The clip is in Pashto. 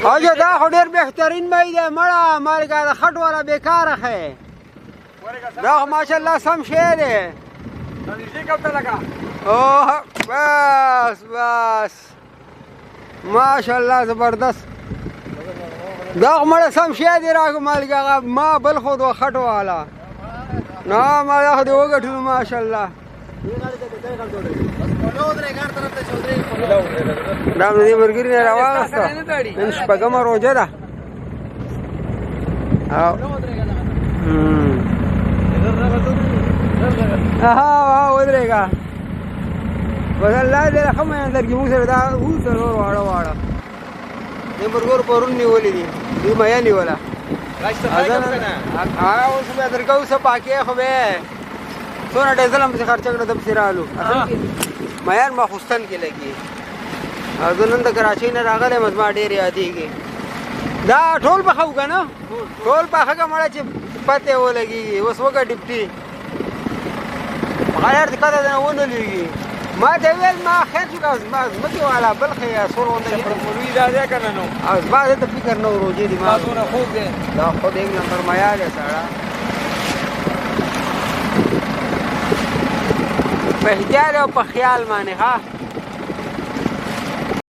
اجه دا خو ډېر بهترین مې دی مړه مالګه د خټ والا بېکاره ښی دا خو ماشاءالله سم شی دی اوه بس بس ماشاءالله زبردست دا خو مړه سم شی دی راکړه مالګه ما بل خو د خټ والا نه ما دا خو دې وګټلو ماشاءالله دا مې دې ملګري نه راواغسته نن شپږمه روژه ده ودرېږه بس الله دې ښه میان درکړي موږ سره دا څلور واړه واړه دې ملګرو پرون نیولي دي دوی میا نیوله اوس بیا درکوو څه پاکې خو بیا څونه ډیزل هم پسې خرچه کړه ده پسې رالو اصل کې میان ما خوستن کې لګي او زه نن د کراچۍ نه راغلی یم زما ډېر یادېږي دا ټول پخه و که نه ټول پخه که مړه چې پتې ولګېږي اوس وکړه ډپټي غیر دې کته نه ونه لېږي ما ته ویل ما خیر شو که زما ځمکې والا بل ښه یا سور غونده لوی دا دی که نه نو او زما دې ته فکر نه و روجې دي ما څونه خوب دی دا خود ایک نمبر معیار ہے ساڑا په احتیاط او په خیال باندې ها